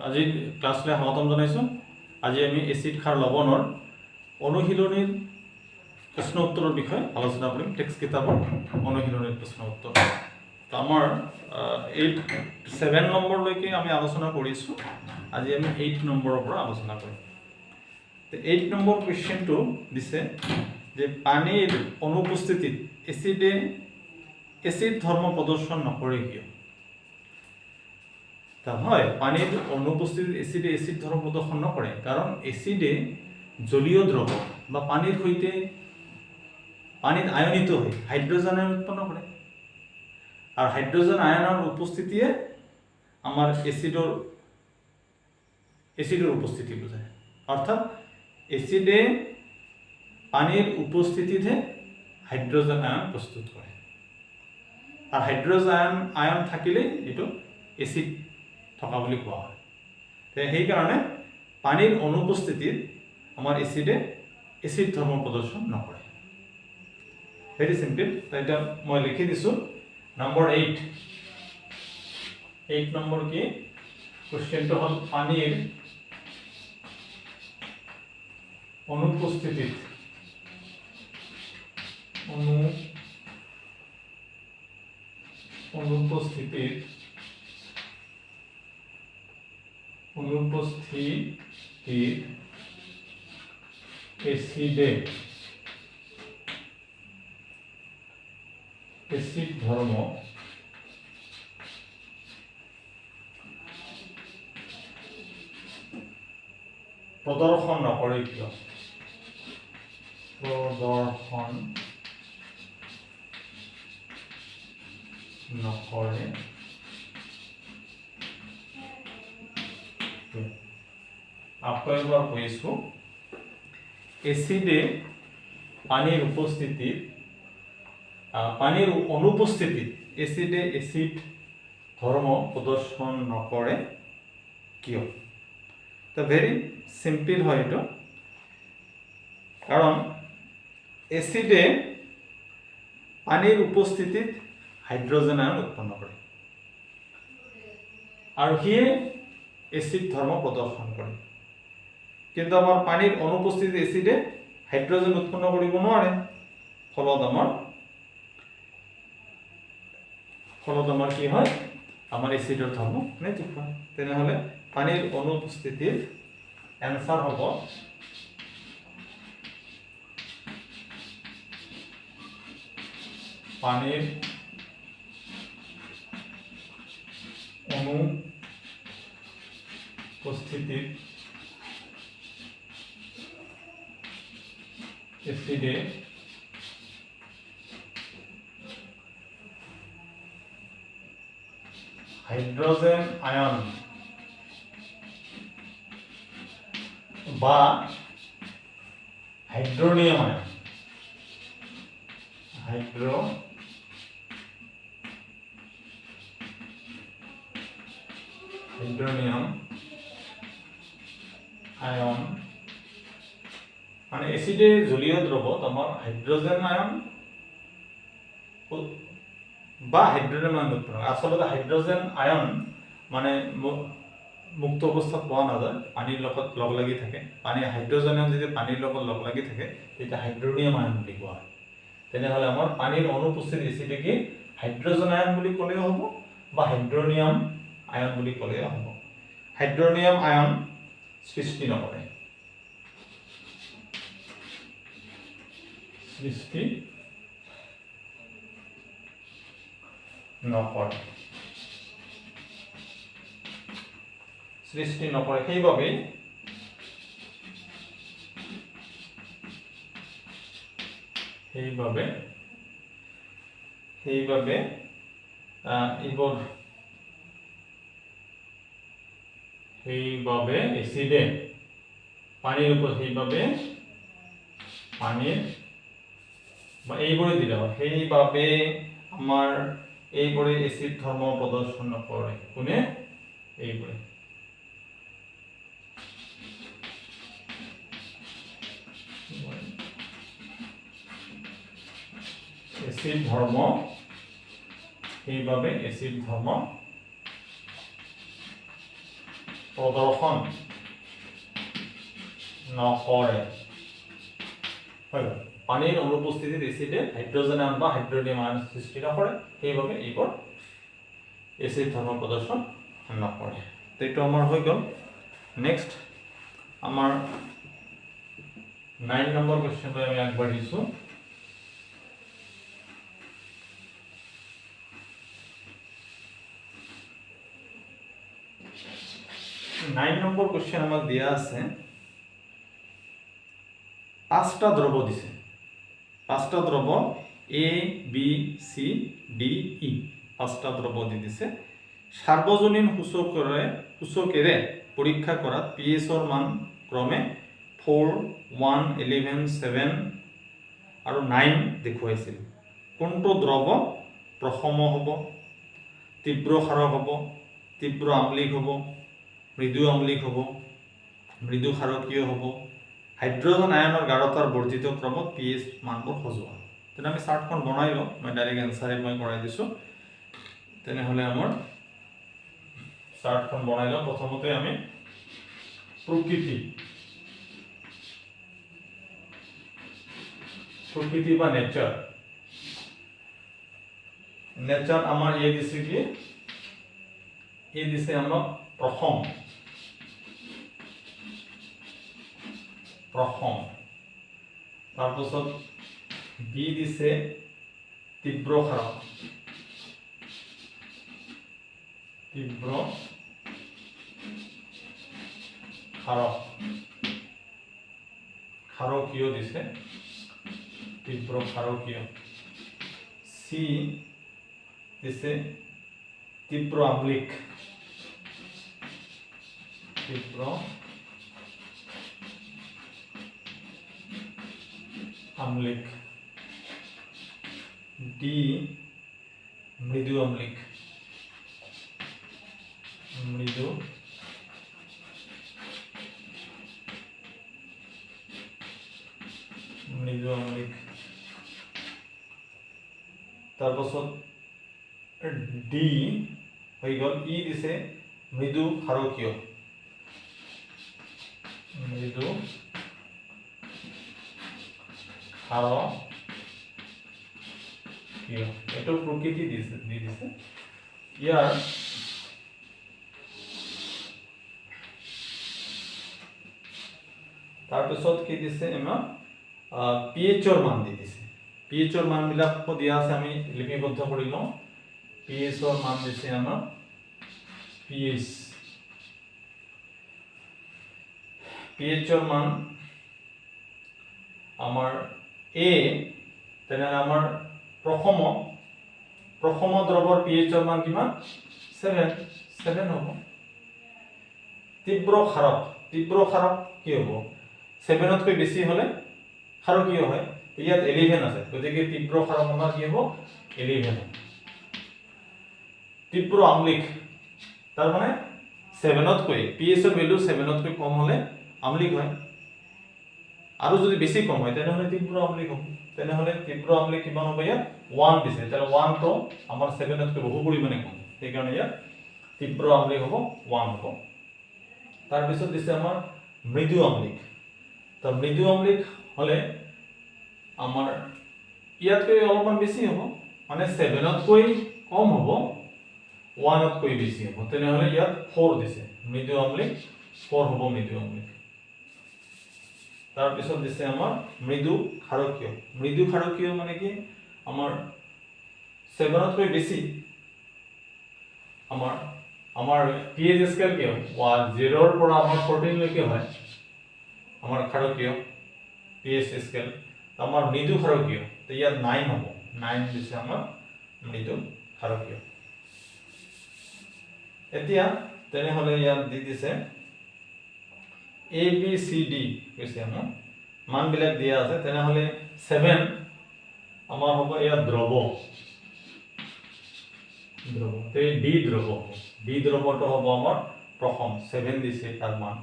আজি ক্লাছলৈ স্বাগতম জনাইছোঁ। আজি আমি এচিড ক্ষাৰ লৱণৰ অনুশীলনীৰ প্ৰশ্ন উত্তৰৰ বিষয়ে আলোচনা কৰিম। টেক্সট কিতাপৰ অনুশীলনীৰ প্ৰশ্ন উত্তৰ। তো আমাৰ 7 নম্বৰলৈকে আমি আলোচনা কৰিছোঁ। আজি আমি 8 নম্বৰৰ পৰা আলোচনা কৰিম। তো 8 নম্বৰ কুৱেশ্যনটো দিছে যে পানীৰ অনুপস্থিতিত এচিড ধৰ্ম প্ৰদৰ্শন নকৰে কিয়? হয়, পানীর অনুপস্থিত এসিড ধর্ম প্রদর্শন নকরে কারণ এসিডে জলীয় দ্রব বা পানির সৈতে পানিত আয়নিত হয়ে হাইড্রোজেন আয়ন উৎপন্ন করে। আর হাইড্রোজেন আয়নের উপস্থিতিয়ে আমার এসিডের উপস্থিতি বোঝায়। অর্থাৎ এসিডে পানির উপস্থিতিতে হাইড্রোজেন আয়ন প্রস্তুত করে। আর হাইড্রোজেন আয়ন থাকিলে এটো এসিড থকা বুলি কোৱা হয়। সেইকাৰণে পানীৰ অনুপস্থিতিত আমাৰ এচিড ধৰ্ম প্ৰদৰ্শন নকৰে। Very simple. এতিয়া মই লিখি দিছোঁ নম্বৰ 8 নম্বৰ কি কুৱেশ্যনটো হ'ল পানীৰ অনুপস্থিতিত এসিড ধৰ্ম প্ৰদৰ্শন নকৰে কিয়? প্ৰদৰ্শন নকৰে আকৌ এবাৰ কৈছোঁ, এসিডে পানির উপস্থিতিত পানির অনুপস্থিতিত এসিডে এসিড ধর্ম প্রদর্শন নকরে কিয়? তো ভেরি সিম্পল হয় এটা। কারণ এসিডে পানির উপস্থিতিত হাইড্রোজেন আয়ন উৎপন্ন করে আর সিয়ে এসিড ধর্ম প্রদর্শন করে। কিন্তু আমার পানির অনুপস্থিতি এসিডে হাইড্রোজেন উৎপন্ন কৰিব নোৱাৰে। ফলত আমাৰ কি হয়? আমাৰ এসিডৰ ধৰ্ম নেতিক হয়। তেনেহলে পানির অনুপস্থিতির এনসার হ'ব পানির অনুপস্থিতিত এসিডে হাইড্রোজেন আয়ন বা হাইড্রোনিয়াম আয়ন মানে এসিডে জলীয় দ্রবত আমার হাইড্রোজেন আয়ন বা হাইড্রোজেন আয়ন উৎপন্ন। আসলে হাইড্রোজেন আয়ন মানে মুক্ত অৱস্থাত পোৱা নাযায়, পানীৰ লগত লগ লাগি থাকে। হাইড্ৰোজেন আয়ন যদি পানীৰ লগত লগ লাগি থাকে তেতিয়া হাইড্ৰোনিয়াম আয়ন বুলি কোৱা হয়। তেনেহ'লে আমাৰ পানীৰ অনুপস্থিত এচিডে কি হাইড্ৰোজেন আয়ন বুলি ক'লেও হ'ব বা হাইড্ৰোনিয়াম আয়ন বুলি ক'লেও হ'ব। হাইড্ৰোনিয়াম আয়ন সৃষ্টি নকৰে। সৃষ্টি নকৰে সেইবাবে এসিডে পানিৰ উপৰ পানিৰ বা এইবোৰে দিলে হয়। সেইবাবে আমাৰ এইবোৰে এসিড ধৰ্ম প্ৰদৰ্শন নকৰে। কোনে? এইবোৰে। এসিড ধৰ্ম সেইভাবে এসিড ধৰ্ম প্ৰদৰ্শন নকৰে। হয়, পানীৰ অনুপস্থিতিত এচিডে হাইড্ৰজেন আয়ন বা হাইড্ৰনিয়াম আয়ন সৃষ্টি নকৰে, সেইবাবে এইবোৰ এচিড ধৰ্ম প্ৰদৰ্শন নকৰে। এইটো আমাৰ হৈ গ'ল। নেক্সট আমাৰ 9 নম্বৰ কুৱেশ্যনলৈ আমি আগবাঢ়িছোঁ। 9 নম্বৰ কুৱেশ্যন আমাক দিয়া আছে, 5টা দ্ৰৱ দিছে। 5টা দ্ৰৱ A, B, C, D, E 5টা দ্ৰৱ দি দিছে। সাৰ্বজনীন সূচকেৰে পৰীক্ষা কৰাত pHৰ মান ক্ৰমে 4, 1, 11, 7 আৰু 9 দেখুৱাইছিল। কোনটো দ্ৰৱ প্ৰশম হ'ব, তীব্ৰ ক্ষাৰক হ'ব, তীব্ৰ আম্লিক হ'ব, মৃদু আম্লিক হ'ব, মৃদু ক্ষাৰকীয় হ'ব, হাইড্ৰজেন আয়নৰ গাঢ়তাৰ বৰ্ধিত ক্ৰমত pH মানবোৰ সজোৱা। তেনে আমি চাৰ্টখন বনাই লওঁ, মই ডাইৰেক্ট এনচাৰে মই কৰাই দিছোঁ। তেনেহ'লে আমাৰ চাৰ্টখন বনাই লওঁ। প্ৰথমতে আমি প্ৰকৃতি বা নেচাৰ আমাৰ এই দিছে কি, এই দিছে আমাক প্ৰশম। তাৰপিছত বি দিছে তীব্ৰ ক্ষাৰক, ক্ষাৰকীয় দিছে, তীব্ৰ ক্ষাৰকীয়। সি দিছে তীব্ৰ আম্লিক, ডি মৃদু আম্লিক, তাৰপাছত ডি হৈ গ'ল। ই দিছে মৃদু ক্ষাৰকীয়, এইটো প্ৰকৃতি দি দিছে। ইয়াৰ তাৰপিছত কি দিছে, আমাৰ pHৰ মান দি দিছে। pHৰ মানবিলাক দিয়া আছে, আমি লিপিবদ্ধ কৰি লওঁ। pHৰ মান দিছে আমাৰ pHৰ মান আমাৰ A, তেনেহ'লে আমাৰ প্ৰশম দ্ৰৱৰ pHৰ মান কিমান, 7 হ'ব। তীব্ৰ ক্ষাৰক কি হ'ব, 7তকৈ বেছি হ'লে ক্ষাৰকীয় হয়। ইয়াত 11 আছে, গতিকে তীব্ৰ ক্ষাৰক আমাৰ কি হ'ব, 11। তীব্ৰ আম্লিক, তাৰমানে 7তকৈ pHৰ ভেলু 7তকৈ কম হ'লে আম্লিক হয়, আৰু যদি বেছি কম হয় তেনেহ'লে তীব্ৰ আম্লিক হ'ব। তেনেহ'লে তীব্ৰ আম্লিক কিমান হ'ব, ইয়াত 1 দিছে। তাহলে 1টো আমাৰ 7তকৈ বহু পৰিমাণে কম, সেইকাৰণে ইয়াত তীব্ৰ আম্লিক হ'ব 1 হ'ব। তাৰপিছত দিছে আমাৰ মৃদু আম্লিক। তো মৃদু আম্লিক হ'লে আমাৰ ইয়াতকৈ অলপমান বেছি হ'ব, মানে 7তকৈ কম হ'ব, 1তকৈ বেছি হ'ব। তেনেহ'লে ইয়াত 4 দিছে, মৃদু আম্লিক 4 হ'ব মৃদু আম্লিক। তাৰপিছত দিছে আমাৰ মৃদু ক্ষাৰকীয় মানে কি, আমাৰ 7তকৈ বেছি। আমাৰ pH স্কেল কি হয়, 0ৰ পৰা আমাৰ 14 লৈকে হয় আমাৰ ক্ষাৰকীয় pH স্কেল। আমাৰ মৃদু ক্ষাৰকীয়, তো ইয়াত 9 হ'ব, 9 দিছে আমাৰ মৃদু ক্ষাৰকীয়। এতিয়া তেনেহ'লে ইয়াত দি দিছে A, B, C, D কৈছে, আমাৰ মানবিলাক দিয়া আছে। তেনেহ'লে 7 আমাৰ হ'ব ইয়াত দ্ৰৱ, ডি দ্ৰৱটো হ'ব আমাৰ প্ৰশম, 7 দিছে তাৰ মান।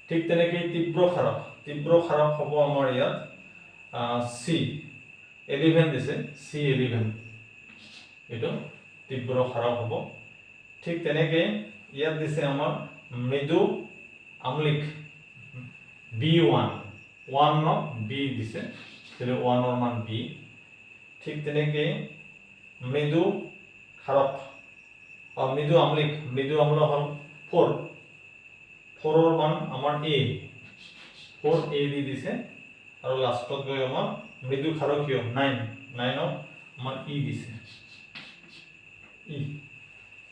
ঠিক তেনেকৈ তীব্ৰ ক্ষাৰক হ'ব আমাৰ ইয়াত C, 11 দিছে, C11, এইটো তীব্ৰ ক্ষাৰক হ'ব। ঠিক তেনেকৈ ইয়াত দিছে আমাৰ মৃদু আমলিক B1 1 ন B দিছে তাহলে 1 এর মান B ঠিক তেনেকে মৃদু ক্ষারক মৃদু আমলিক মৃদু আমল হল 4 4 এর মান আমার A 4 A দি দিছে আর লাস্টত গৈ আমার মৃদু ক্ষারকীয় 9 9 আমার E দিছে E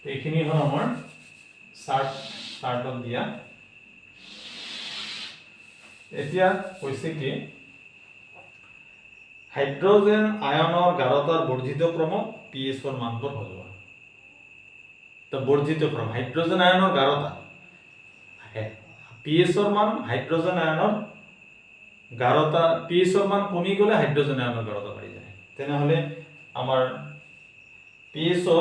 এইখিনি হল আমার স্টার্টত দিয়া এতিয়া কৈছে কি হাইড্রোজেন আয়নৰ গাঢ়তাৰ বৰ্ধিত ক্ৰমত pH ৰ মানবোৰ সজোৱা তো বৰ্ধিত ক্ৰম হাইড্ৰোজেন আয়নৰ গাঢ়তা pH ৰ মান হাইড্ৰোজেন আয়নৰ গাঢ়তা pH ৰ মান কমি গলে হাইড্ৰোজেন আয়নৰ গাঢ়তা বাঢ়ি যায় তেনেহলে আমাৰ pH ৰ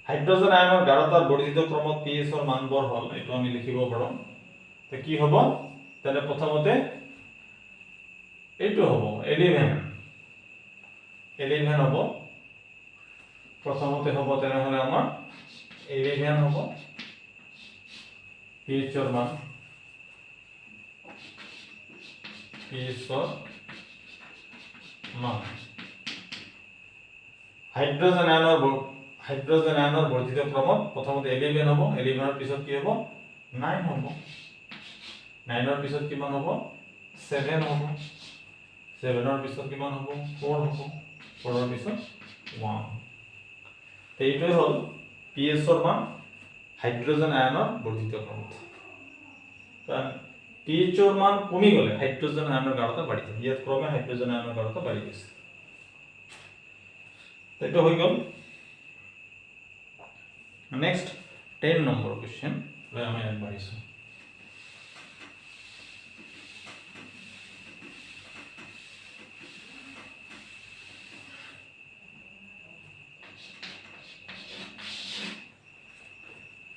হাইড্ৰোজেন আয়নৰ গাঢ়তাৰ বৰ্ধিত ক্ৰমত pH ৰ মানবোৰ হল এটো আমি লিখিব পাৰো তো কি হ'ব তেনে প্ৰথমতে এইটো হ'ব 11 হ'ব প্ৰথমতে হ'ব তেনেহলে আমাৰ 11 হ'ব pH ৰ মান হাইড্ৰোজেন আয়নৰ বৰ্ধিত ক্ৰমত প্ৰথমতে 11 হ'ব 11 ৰ পিছত কি হ'ব 9 হ'ব 9 ৰ পিছত কিমান হ'ব 7 হ'ব 7 ৰ পিছত কিমান হ'ব 4 হ'ব 4 ৰ পিছত 1 এইটোই হল pH ৰ মান হাইড্ৰোজেন আয়নৰ বৰ্ধিত ক্ৰমত কাৰণ pH ৰ মান কমি গলে হাইড্ৰোজেন আয়নৰ গাঢ়তা বাঢ়ি যায় ইয়াত ক্ৰমে হাইড্ৰোজেন আয়নৰ গাঢ়তা বাঢ়ি গৈছে এইটো হৈ গল নেক্সট 10 নম্বৰ কোৱেশ্চন লৈ আমি আগবাঢ়িছো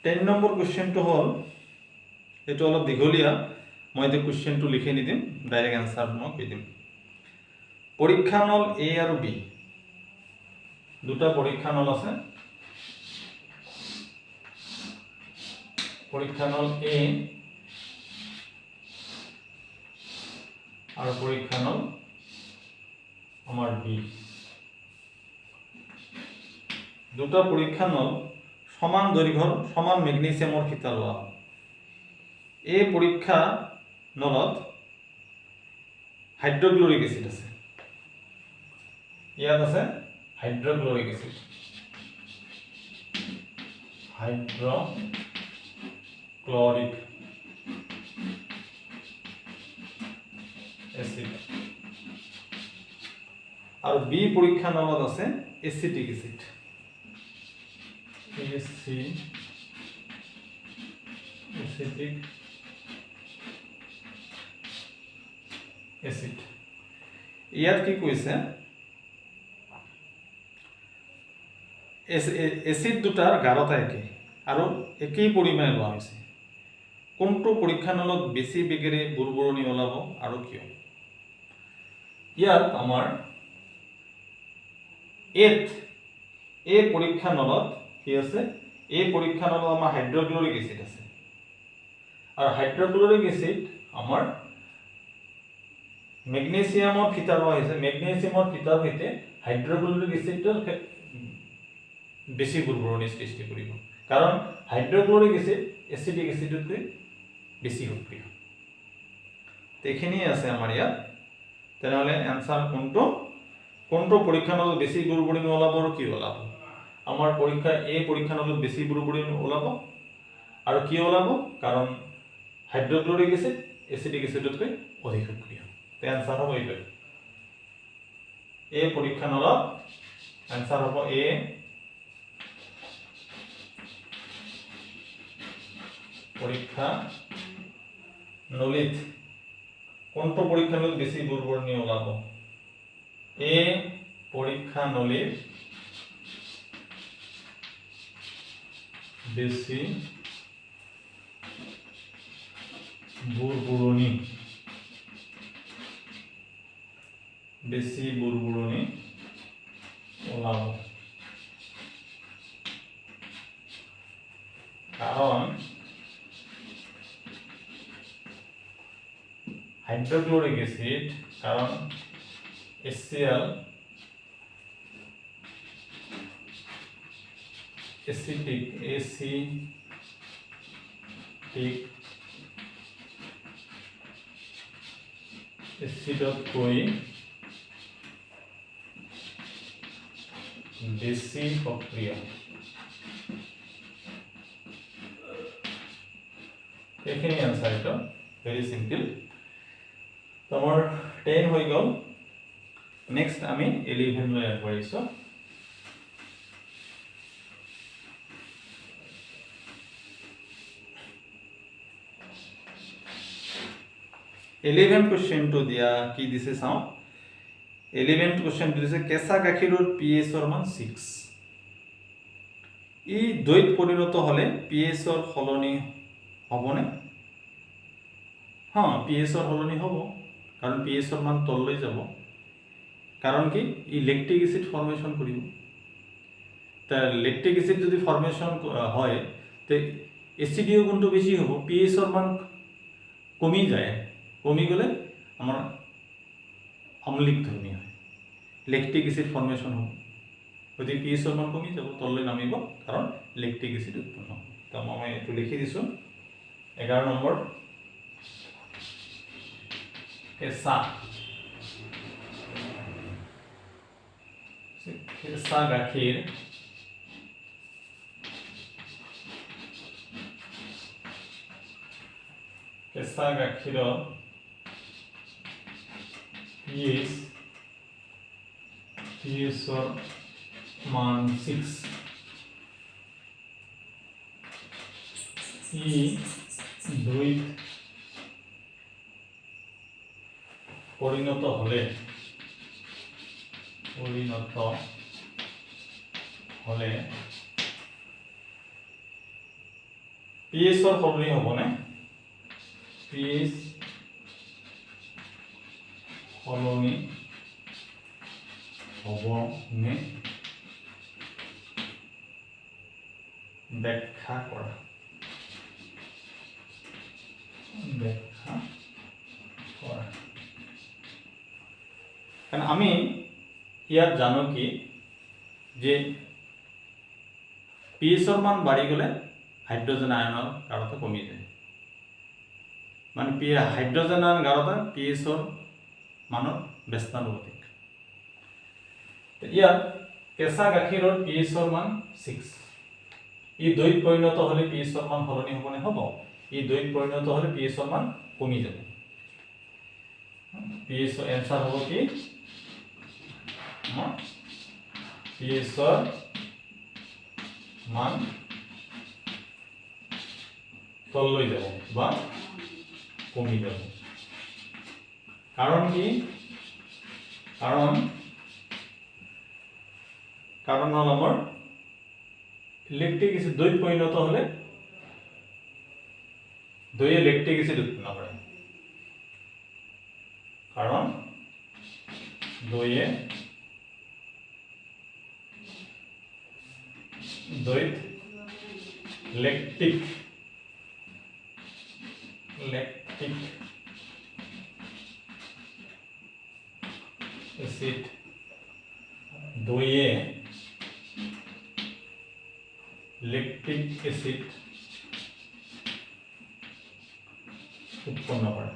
टेन नम्बर क्वेश्चन तो हल ये अलग दीघलिया मैं क्वेश्चन तो लिखि निदिम डायरेक्ट आंसर मैं कै दिम परीक्षा नल ए और बी दुटा परीक्षा नल আছে परीक्षा नल ए और परीक्षा नल आमार बी दुटा परीक्षा नल समान दৈৰ্ঘ্যৰ समान মেগনেছিয়ামৰ ফিতা লোৱা এই পৰীক্ষা নলত হাইড্ৰোক্লোৰিক এসিড আছে ইয়াত আছে হাইড্ৰোক্লোৰিক এসিড और बी পৰীক্ষা নলত আছে এসিটিক এসিড acetic acid ইয়াত কি কৈছে এসিড দুটাৰ গাঢ়তা একে আৰু একেই পৰিমাণে লোৱা হৈছে কোনটো পৰীক্ষা নলত বেছি বেগেৰে বুৰবুৰণি ওলাব আৰু কিয় ইয়াত আমাৰ এ পৰীক্ষা নলত কি আছে এই পৰীক্ষা নলত আমাৰ হাইড্ৰোক্লোৰিক এসিড আছে और हाइड्रोक्लोरिक एसिड आमार मैग्नेशियमर ফিতা লোৱা হৈছে मैग्नेशियमर ফিতাৰ সৈতে হাইড্ৰোক্লোৰিক এসিডৰ বেছি বুৰবুৰণি সৃষ্টি কৰিব কাৰণ হাইড্ৰোক্লোৰিক এসিড এসিটিক এসিডতকৈ বেছি সক্ৰিয় তেখিনি আছে আমাৰ ইয়াত তেনেহলে आंसर কোনটো পৰীক্ষা নলত বেছি বুৰবুৰণি ওলাব আৰু কি ওলাব আমাৰ পৰীক্ষা এই পৰীক্ষা নলত বেছি বুৰবুৰণি ওলাব আৰু কি ওলাব কাৰণ হাইড্ৰোক্লোৰিক এসিড এসিটিক এসিডতকৈ অধিক সক্ৰিয় তে आंसर হ'ব এইটো এ পৰীক্ষা নলত आंसर হ'ব এ পৰীক্ষা নলিত কোনটো পৰীক্ষা নলিত বেছি বুৰবুৰণি ওলাব এ পৰীক্ষা নলিত বেছি বুৰবুৰণি ওলাব কাৰণ হাইড্ৰক্লৰিক এচিড কাৰণ HCl এচিটিক এচিডতকৈ বেছি সক্ৰিয়। এইখিনি আনসাৰ এটা ভেৰি সিম্পল। তো আমার 10 হৈ গ'ল। নেক্সট আমি 11 লৈ আগবাঢ়িছো। 11 কোৱেশ্চনটো দিয়া কি দিছে চাও। 11 কোৱেশ্চনটো দিছে কেঁচা গাখীৰৰ pH ৰ মান 6। ই দৈত পৰিণত হলে pH ৰ সলনি হ'বনে? হ্যাঁ, pH ৰ সলনি হ'ব, কাৰণ pH ৰ মান তললৈ যাব। কাৰণ কি ই লেকটিক এসিড ফৰ্মেশন কৰিব। তা লেকটিক এসিড যদি ফৰ্মেশন হয় তে এসিডিও গুণটো বেছি হ'ব, pH ৰ মান কমি যায়। কমি গলে আমাৰ অম্লিক ধৰ্মী হয়, লেকটিক এসিড ফৰ্মেশন হ'ব। যদি pH ৰ মান কমি যাব তললৈ নামিব, কাৰণ লেকটিক এসিড উৎপন্ন হ'ব। তো মই এইটো লিখি দিছো 11 নম্বৰ কেঁচা গাখীৰ কেঁচা গাখীৰৰ pH ৰ মান 6। ই দৈত পৰিণত হলে pH ৰ সলনি হ'বনে? pH সলনি হ'বনে ব্যাখ্যা কৰা। কাৰণ আমি ইয়াত জানো কি যে pH ৰ মান বাঢ়ি গলে হাইড্ৰোজেন আয়নৰ গাঢ়তা কমি যায়। মানে হাইড্ৰোজেন আয়ন গাঢ়তা pH ৰ মানৰ ব্যস্তানুপাতিক। ইয়াত কেঁচা গাখীৰৰ pH ৰ মান 6। ই দৈত পৰিণত হলে pH ৰ মান সলনি হ'বনে? হ'ব। ই দৈত পৰিণত হলে pH ৰ মান কমি যাব। pH ৰ এনসাৰ হ'ব কি? pH ৰ মান তললৈ যাব বা কমি যাব। কাৰণ কি? কাৰণ হল আমাৰ লেকটিক এসিড দৈত পৰিণত হলে দৈয়ে লেকটিক এসিড উৎপন্ন কৰে। কাৰণ দৈয়ে দৈত লেকটিক এসিড দৈয়ে লেকটিক এসিড উৎপন্ন কৰে।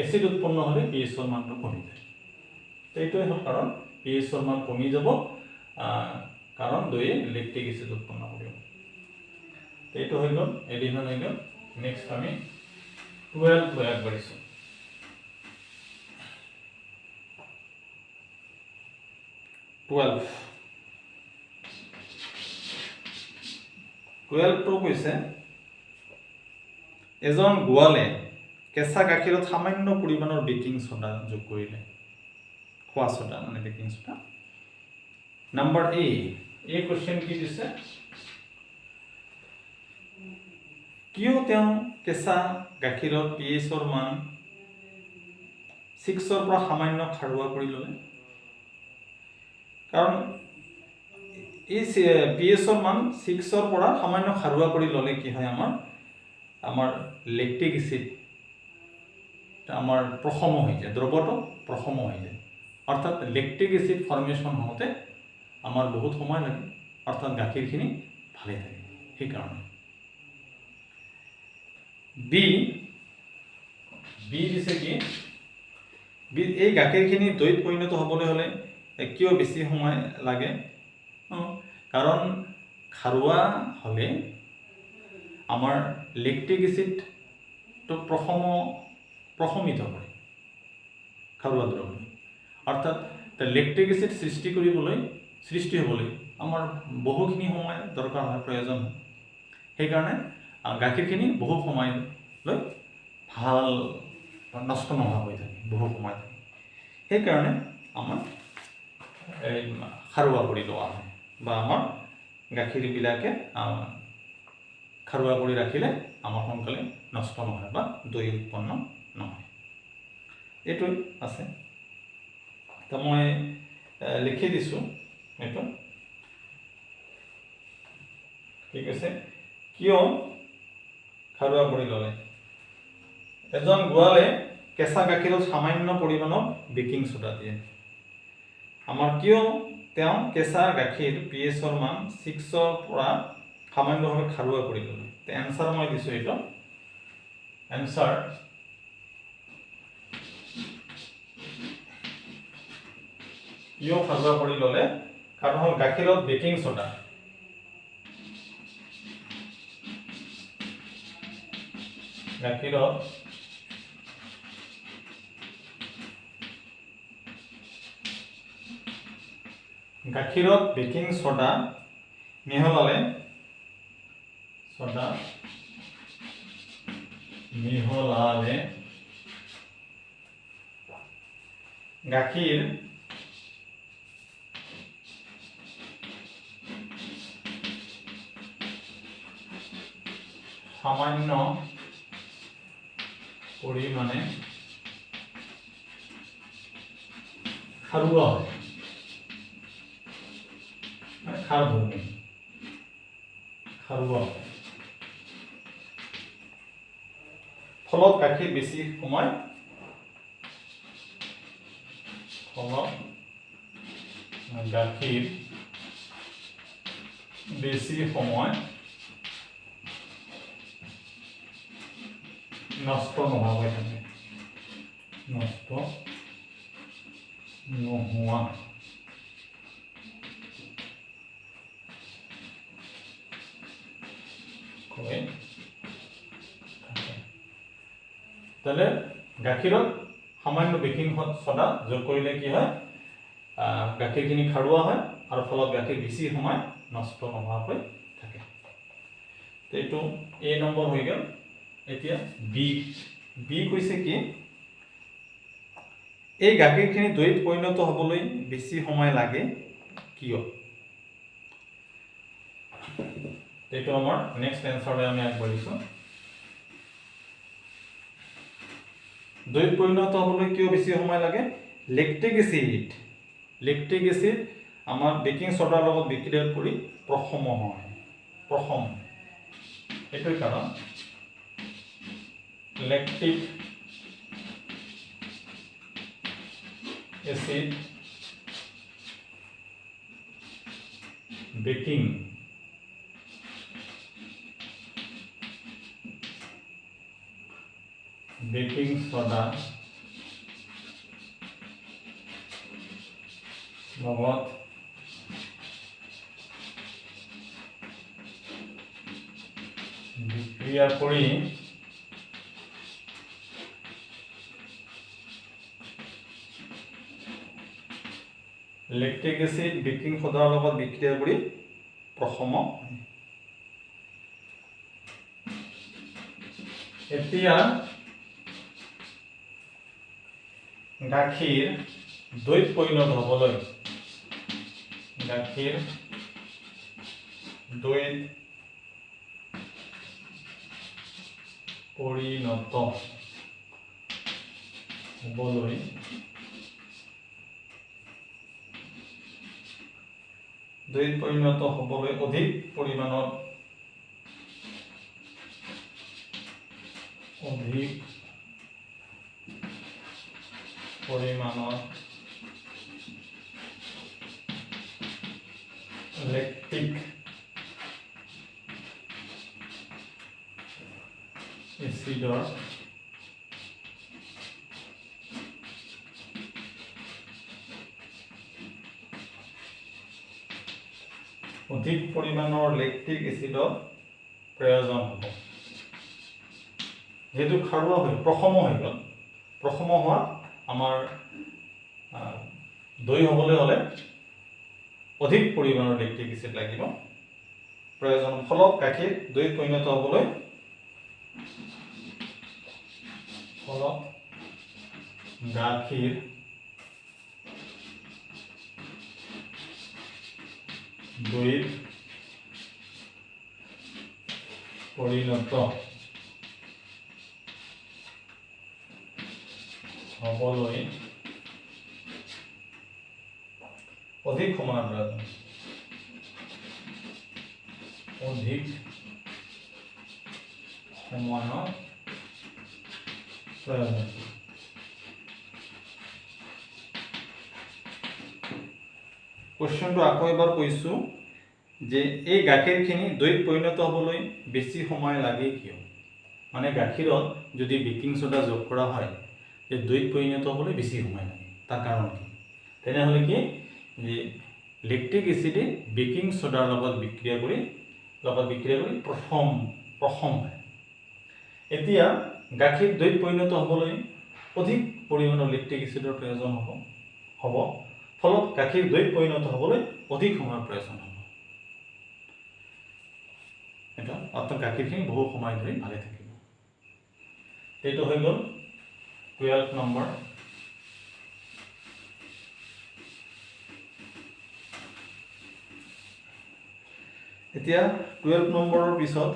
এসিড উৎপন্ন হলে pH ৰ মানটো কমি যায়। এইটোৱে হ'ল কাৰণ pH ৰ মান কমি যাব, কাৰণ দৈয়ে লেকটিক এসিড উৎপন্ন কৰিব। এইটো হৈ গ'ল 11 হৈ গ'ল। নেক্সট আমি 12 লৈ আগবাঢ়িছো। 12টো কৈছে এজন গোৱালে কেঁচা গাখীৰত সামান্য পৰিমাণৰ বেকিং সোডা যোগ কৰিলে। খোৱা সোডা মানে বেকিং সোডা। নাম্বাৰ এ কোৱেশ্চন কি দিছে? কিয় তেওঁ কেঁচা গাখীৰৰ pH ৰ মান 6ৰ পৰা সামান্য খাৰুৱা কৰি ল'লে, কাৰণ এই পিএছৰ মান 6ৰ পৰা সামান্য খাৰুৱা কৰি ল'লে কি হয়, আমাৰ লেক্টিক এচিড আমাৰ প্ৰশম হৈ যায়, দ্ৰৱটো প্ৰশম হৈ যায়। অৰ্থাৎ লেক্টিক এচিড ফৰ্মেশ্যন হওঁতে আমাৰ বহুত সময় লাগে, অৰ্থাৎ গাখীৰখিনি ভালে থাকে। সেইকাৰণে বি দিছে কি, এই গাখীৰখিনি দৈত পৰিণত হ'বলৈ হ'লে কিয় বেছি সময় লাগে? কাৰণ খাৰুৱা হ'লে আমাৰ লেক্টিক এচিডটো প্ৰশমিত কৰে খাৰুৱা দ্ৰব্য। অৰ্থাৎ লেক্টিক এচিড সৃষ্টি হ'বলৈ আমাৰ বহুখিনি সময় দৰকাৰ হয়, প্ৰয়োজন হয়। সেইকাৰণে গাখীৰখিনি বহু সময়লৈ ভাল নষ্ট নোহোৱাকৈ থাকে, বহু সময় থাকে। সেইকাৰণে আমাৰ এই খাৰুৱা কৰি লোৱা হয়, বা আমাৰ গাখীৰবিলাকে খাৰুৱা কৰি ৰাখিলে আমাৰ সোনকালে নষ্ট নহয় বা দৈ উৎপন্ন নহয়। এইটোৱে আছে, তো মই লিখি দিছোঁ এইটো। ঠিক আছে, কিয় খাৰুৱা কৰি ল'লে? এজন গোৱালে কেঁচা গাখীৰত সামান্য পৰিমাণৰ বেকিং ছ'ডা দিয়ে। আমাৰ কিয় তেওঁ কেঁচা গাখীৰ পিএছৰ মান 6ৰ পৰা সামান্যভাৱে খাৰুৱা কৰি ল'লে? এনচাৰ মই দিছোঁ এইটো। এনচাৰ কিয় খাৰুৱা কৰি ল'লে? কাৰণ হ'ল গাখীৰত বেকিং ছ'ডা। গাখীৰত বেকিং ছ'ডা মিহলালে গাখীৰ সামান্য পৰিমাণে খাৰুৱা হয়, খাৰুৱা হয়। ফলত গাখীৰ বেছি সময় নষ্ট নোহোৱাকৈ থাকে, তাহলে গাখীৰত সামান্য বেকিং ছ'ডা যোগ কৰিলে কি হয়, গাখীৰখিনি খাৰুৱা হয় আৰু ফলত গাখীৰ বেছি সময় নষ্ট নোহোৱাকৈ থাকে। তো এইটো এ নম্বৰ হৈ গ'ল। এতিয়া বি কৈছে কি, এই গাখীৰখিনি দৈত পৰিণত হ'বলৈ বেছি সময় লাগে কিয়? এইটো আমাৰ নেক্সট এনচাৰলৈ আমি আগবাঢ়িছোঁ। দৈত পৰিণত হ'বলৈ কিয় বেছি সময় লাগে? লেক্টিক এচিড আমাৰ বেকিং ছ'ডাৰ লগত বিক্ৰিয়া কৰি প্ৰশম হয়, এইটোৰ কাৰণ। লেক্টিক এচিড বেকিং ছ'ডা লগত বিক্ৰিয়া কৰি লেক্টিক এচিড বেকিং ছ'ডাৰ লগত বিক্ৰিয়া কৰি প্ৰশম। এতিয়া গাখীৰ দৈত পৰিণত হ'বলৈ হ'বলৈ দৈত পৰিণত হ'বলৈ অধিক পৰিমাণৰ লেক্টিক এচিডৰ অধিক পৰিমাণৰ লেক্টিক এচিডৰ প্ৰয়োজন হ'ব। যেহেতু খাৰুৱা হৈ প্ৰসম হৈ গ'ল, প্ৰসম হোৱা আমাৰ দৈ হ'বলৈ হ'লে অধিক পৰিমাণৰ লেক্টিক এচিড লাগিব প্ৰয়োজন। ফলত গাখীৰ দৈত পৰিণত হ'বলৈ গাখীৰ দৈত পৰিণত হ'বলৈ অধিক সময়ৰ প্ৰয়োজন। কোৱেশ্চনটো আকৌ এবাৰ কৈছোঁ যে এই গাখীৰখিনি দৈত পৰিণত হ'বলৈ বেছি সময় লাগে কিয়? মানে গাখীৰত যদি বেকিং সোডা যোগ কৰা হয় যে দৈত পৰিণত হ'বলৈ বেছি সময় লাগে, তাৰ কাৰণ কি? তেনেহ'লে কি যে লেক্টিক এচিডে বেকিং সোডাৰ লগত বিক্ৰিয়া কৰি প্ৰথম হয়। এতিয়া গাখীৰ দৈত পৰিণত হ'বলৈ অধিক পৰিমাণৰ লেক্টিক এচিডৰ প্ৰয়োজন হ'ব। ফলত গাখীৰ দৈত পৰিণত হ'বলৈ অধিক সময়ৰ প্ৰয়োজন হ'ব। এটা অৰ্থাৎ গাখীৰখিনি বহু সময় ধৰি ভালে থাকিব। এইটো হৈ গ'ল 12 নম্বৰ। এতিয়া 12 নম্বৰৰ পিছত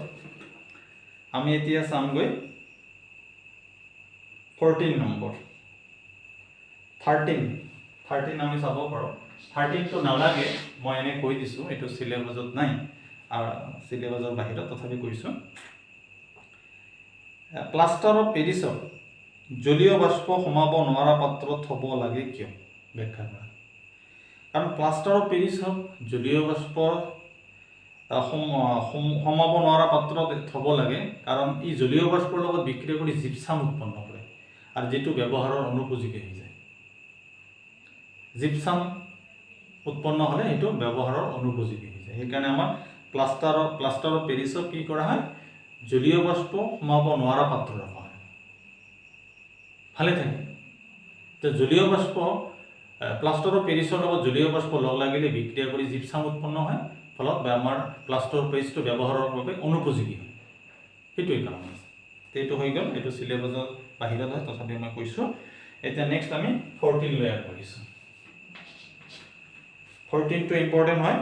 আমি এতিয়া চামগৈ 14 নম্বৰ। 13 আমি চাব পাৰোঁ। 13টো নালাগে, মই এনে কৈ দিছোঁ, এইটো চিলেবাছত নাই আৰু চিলেবাছৰ বাহিৰত, তথাপি কৈছোঁ। প্লাষ্টাৰ অফ পেৰিছক জলীয় বাষ্প সোমাব নোৱাৰা পাত্ৰত থ'ব লাগে কিয়? ব্যাখ্যা কৰা। কাৰণ প্লাষ্টাৰ অফ পেৰিছক জলীয় বাষ্প সোমাব নোৱাৰা পাত্ৰত থ'ব লাগে কাৰণ ই জলীয় বাষ্পৰ লগত বিক্ৰিয়া কৰি জিপছাম উৎপন্ন কৰে আৰু যিটো ব্যৱহাৰৰ অনুপযোগী হৈ যায়। জিপছাম উৎপন্ন হ'লে সেইটো ব্যৱহাৰৰ অনুপযোগী হৈ যায়। সেইকাৰণে আমাৰ প্লাষ্টাৰ অফ পেৰিছক কি কৰা হয়? জলীয় বাষ্প সোমাব নোৱাৰা পাত্ৰ ৰখা হয়, ভালে থাকে। তো জলীয় বাষ্প প্লাষ্টাৰ অফ পেৰিছৰ লগত জলীয় বাষ্প লগ লাগিলে বিক্ৰিয়া কৰি জিপছাম উৎপন্ন হয়, ফলত আমাৰ প্লাষ্টাৰ অফ পেৰিছটো ব্যৱহাৰৰ বাবে অনুপযোগী হয়। সেইটোৱেই কাৰণ আছে। এইটো হৈ গ'ল, এইটো চিলেবাছৰ বাহিৰত হয়, তথাপি মই কৈছোঁ। এতিয়া নেক্সট আমি 14 লৈ আগবাঢ়িছোঁ। 14টো ইম্পৰ্টেণ্ট হয়।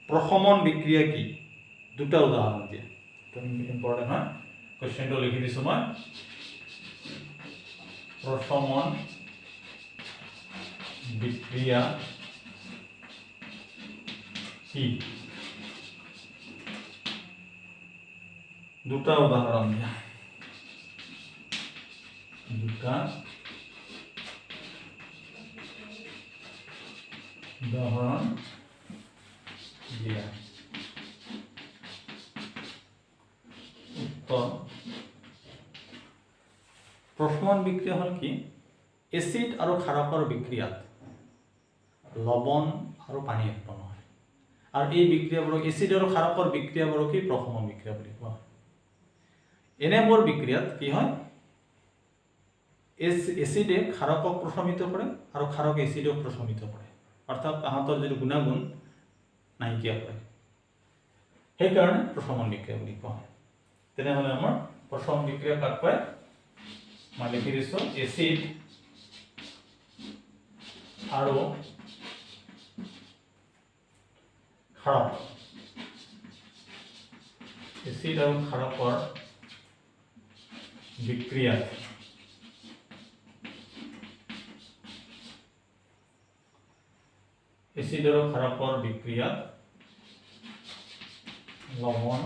প্ৰশমন বিক্ৰিয়া কি? দুটা উদাহৰণ দিয়ে, ইম্পৰ্টেণ্ট হয়। কুৱেশ্যনটো লিখি দিছোঁ মই। প্ৰশমন বিক্ৰিয়া কি? দুটা উদাহৰণ দিয়া, দুটা উদাহৰণ দিয়া। উত্তৰ, প্ৰশমন বিক্ৰিয়া হল কি? এসিড और क्षारকৰ বিক্ৰিয়াত লবণ আৰু পানী উৎপন্ন হয় আৰু এই বিক্ৰিয়াবোৰক এসিড আৰু ক্ষাৰকৰ বিক্ৰিয়াবোৰক কি প্ৰশমন বিক্ৰিয়া বুলি কোৱা হয়। এনেবোৰ বিক্ৰিয়াত কি হয়? এসিডে ক্ষাৰকক প্ৰশমিত কৰে আৰু ক্ষাৰক এসিডক প্ৰশমিত কৰে, অৰ্থাৎ তাহাঁতৰ যিটো গুণাগুণ নাইকিয়া কৰে, সেইকাৰণে প্ৰশমন বিক্ৰিয়া বুলি কোৱা হয়। তেনেহ'লে আমাৰ প্ৰশমন বিক্ৰিয়া কাক কয়? মই লিখি দিছোঁ, এসিড আৰু ক্ষাৰক, এসিড আৰু ক্ষাৰকৰ বিক্ৰিয়াত এচিড আৰু ক্ষাৰকৰ বিক্ৰিয়াত লৱণ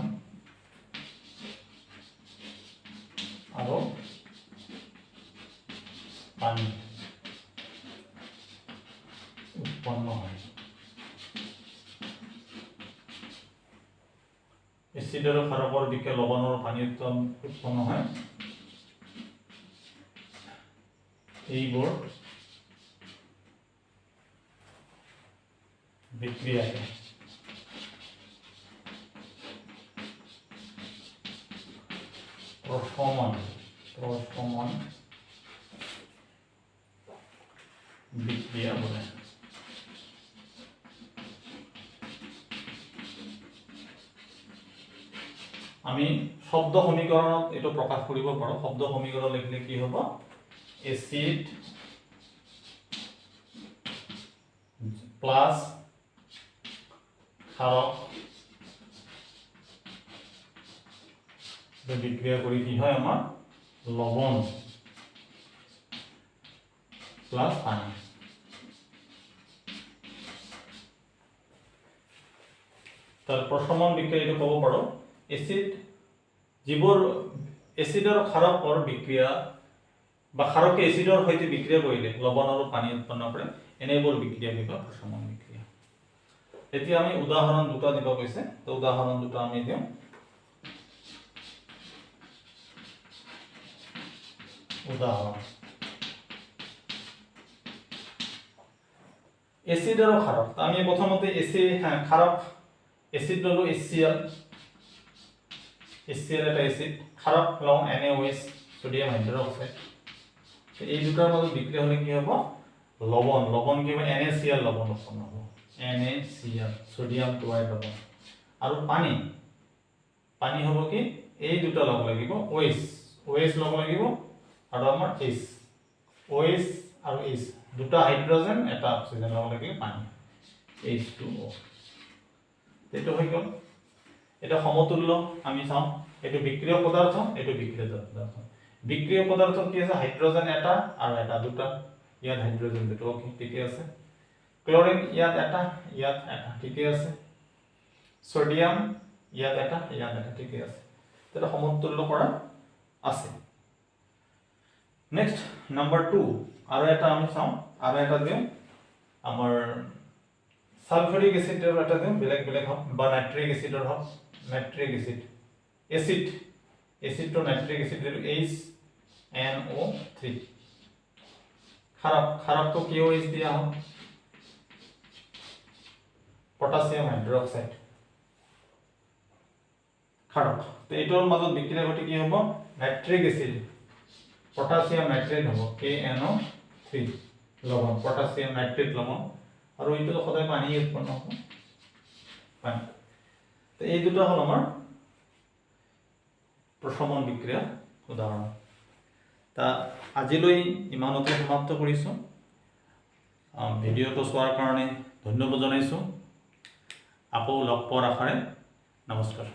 আৰু পানী উৎপন্ন হয়। এচিড আৰু ক্ষাৰকৰ বিক্ৰিয়া লৱণ আৰু পানী উৎপন্ন হয়। এইবোৰ বিক্ৰিয়াকে প্ৰশমন বিক্ৰিয়া বলে। আমি শব্দ সমীকৰণত এটো প্ৰকাশ কৰিব পাৰো। শব্দ সমীকৰণ লিখিলে কি হ'ব? এচিড প্লাস ক্ষাৰক বিক্ৰিয়া কৰি কি হয় আমাৰ লবণ প্লাস পানী। তাৰ প্ৰশমন বিক্ৰিয়া এটো ক'ব পাৰো। এচিড যিবোৰ এচিড আৰু ক্ষাৰকৰ বিক্ৰিয়া বা ক্ষাৰকে এচিডৰ সৈতে বিক্ৰিয়া কৰিলে লবণ আৰু পানী উৎপন্ন কৰে, এনেবোৰ বিক্ৰিয়া কিবা প্ৰশমন বিক্ৰিয়া। এতিয়া আমি উদাহৰণ দুটা দিব কৈছে, তো উদাহৰণ দুটা আমি দিম। উদাহৰণ এচিড আৰু ক্ষাৰক। আমি প্ৰথমতে ক্ষাৰক এচিড ললো HCl এটা এচিড, ক্ষাৰক লওঁ NaOH সোডিয়াম হাইড্ৰোক্সাইড। এই দুটাৰ মাজত বিক্রিয়া হলে কি হ'ব? লবণ কি হ'ব? NaCl লবণ উৎপন্ন হ'ব। NaCl সোডিয়াম ক্লোৰাইড লবণ। আৰু পানী হ'ব কি? এই দুটা লগ লাগিব OH লগ লাগিব আৰু আমাৰ H OH আৰু H দুটা হাইড্ৰোজেন এটা অক্সিজেন লগ লাগিলে পানী H2O। এটো হৈ গ'ল। এটা সমতুল্য আমি চাওঁ। এটো বিক্রিয়ক পদার্থ, এটো বিক্রিয়ক পদার্থ। বিক্রিয়ক পদার্থ কি আছে? হাইড্ৰোজেন এটা আৰু এটা দুটা, ইয়াত হাইড্ৰোজেন দুটো ঠিকই আছে। ক্লোরিন ইয়াত এটা ঠিকই আছে। সোডিয়াম ইয়াত এটা ঠিকই আছে। এটা সমতুল্য কৰা আছে। নেক্সট নাম্বাৰ 2 আৰু এটা আমি চাওঁ। আৰু এটা দিওঁ আমাৰ সালফাৰিক এসিডৰ এটা দিওঁ, বেলেগ হওক বা নাইট্ৰিক এসিডৰ হওক। নাইট্ৰিক এসিড তো নাইট্ৰিক এসিড দিলো HNO3। ক্ষাৰক তো KOH দিয়া হোক, পটাসিয়াম হাইড্ৰোক্সাইড ক্ষাৰক। তো এইটোৰ মাজত বিক্ৰিয়া ঘটি কি হ'ব? নাইট্ৰিক এসিড পটাসিয়াম নাইট্ৰেট হ'ব KNO3 লবণ, পটাসিয়াম নাইট্ৰেট লবণ। আৰু এইটো সদায় পানী উৎপন্ন হ'ব, পানী। তো এই দুটো হল আমাৰ প্ৰশমন বিক্ৰিয়া উদাহৰণ। তা আজিলৈ ইমানতে সমাপ্ত কৰিছো। ভিডিঅ'টো চোৱাৰ কাৰণে ধন্যবাদ জনাইছো। আকৌ লগ পোৱাৰ আশাৰে নমস্কাৰ।